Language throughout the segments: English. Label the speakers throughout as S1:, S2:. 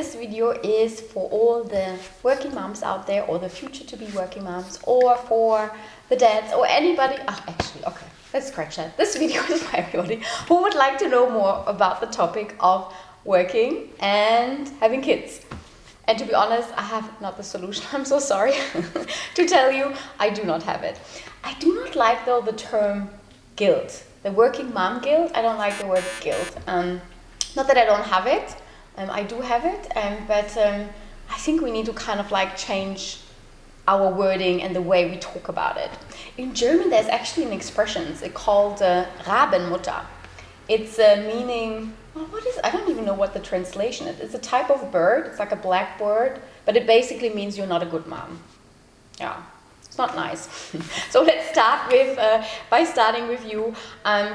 S1: this video is for all the working moms out there, or the future to be working moms, or for the dads, or anybody. Actually, okay, let's scratch that. This video is for everybody who would like to know more about the topic of working and having kids. And to be honest, I have not the solution. I'm so sorry to tell you, I do not have it. I do not like, though, the term guilt. The working mom guilt. I don't like the word guilt. Not that I don't have it. I do have it. But I think we need to kind of like change our wording and the way we talk about it. In German, there's actually an expression. It's called Rabenmutter. It's meaning... Well, what is? I don't even know what the translation is. It's a type of bird. It's like a black bird, but it basically means you're not a good mom. Yeah, it's not nice. So let's start with by starting with you,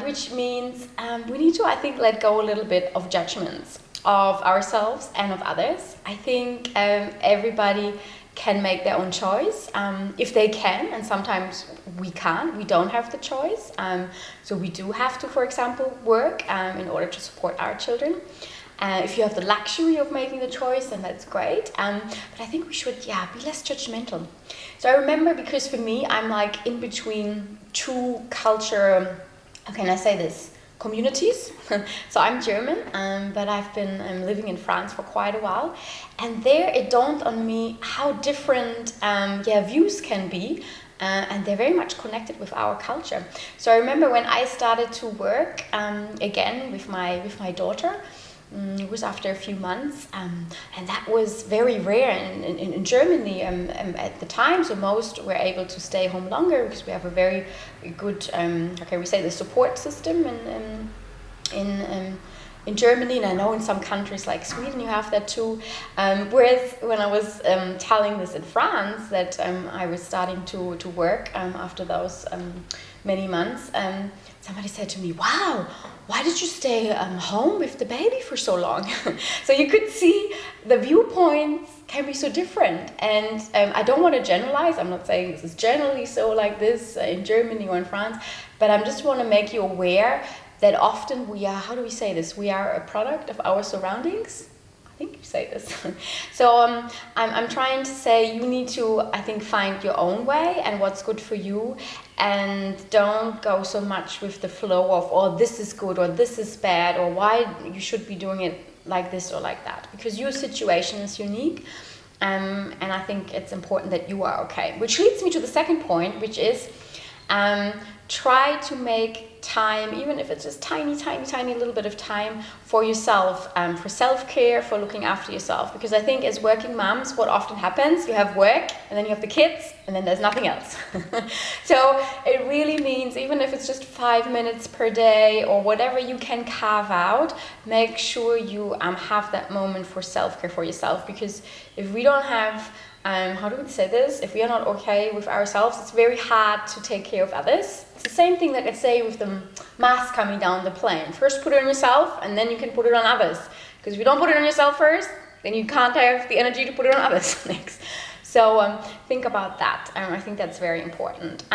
S1: which means we need to, I think, let go a little bit of judgments of ourselves and of others. I think everybody can make their own choice if they can, and sometimes we can't. We don't have the choice, so we do have to, for example, work in order to support our children. If you have the luxury of making the choice, then that's great, but I think we should be less judgmental. So I remember, because for me, I'm like in between two culture, how can I say this, communities. So I'm German, but I've been living in France for quite a while, and there it dawned on me how different views can be, and they're very much connected with our culture. So I remember when I started to work again with my daughter. It was after a few months, and that was very rare in Germany at the time. So most were able to stay home longer because we have a very good, the support system in Germany, and I know in some countries like Sweden you have that too. Whereas when I was telling this in France, that I was starting to work after those many months, somebody said to me, "Wow, why did you stay home with the baby for so long?" So you could see the viewpoints can be so different. And I don't want to generalize. I'm not saying this is generally so like this in Germany or in France, but I just want to make you aware that often we are, how do we say this? We are a product of our surroundings. I think you say this. So I'm trying to say you need to, I think, find your own way and what's good for you, and don't go so much with the flow of, oh, this is good or this is bad, or why you should be doing it like this or like that, because your situation is unique, and I think it's important that you are okay. Which leads me to the second point, which is try to make time, even if it's just tiny little bit of time for yourself, for self-care, for looking after yourself. Because I think as working moms, what often happens, you have work and then you have the kids and then there's nothing else. So it really means, even if it's just 5 minutes per day or whatever you can carve out, make sure you have that moment for self-care for yourself. Because if we don't have how do we say this? If we are not okay with ourselves, it's very hard to take care of others. It's the same thing that I say with the mask coming down the plane. First put it on yourself, and then you can put it on others. Because if you don't put it on yourself first, then you can't have the energy to put it on others next. So think about that. I think that's very important.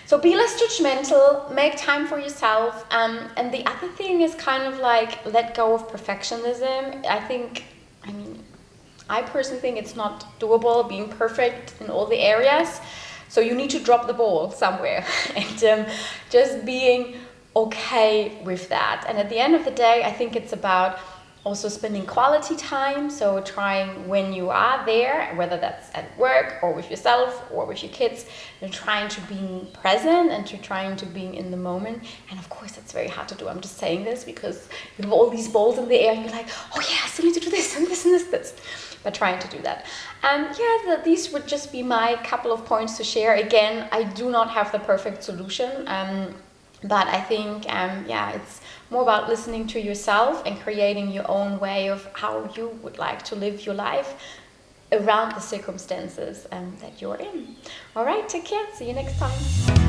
S1: So be less judgmental, make time for yourself. And the other thing is kind of like let go of perfectionism. I personally think it's not doable, being perfect in all the areas. So you need to drop the ball somewhere and just being okay with that. And at the end of the day, I think it's about also spending quality time. So trying, when you are there, whether that's at work or with yourself or with your kids, and trying to be present and to trying to be in the moment. And of course, that's very hard to do. I'm just saying this because you have all these balls in the air and you're like, oh yeah, I still need to do this and this and this. But trying to do that. These would just be my couple of points to share. Again, I do not have the perfect solution, but I think, it's more about listening to yourself and creating your own way of how you would like to live your life around the circumstances that you're in. All right, take care. See you next time.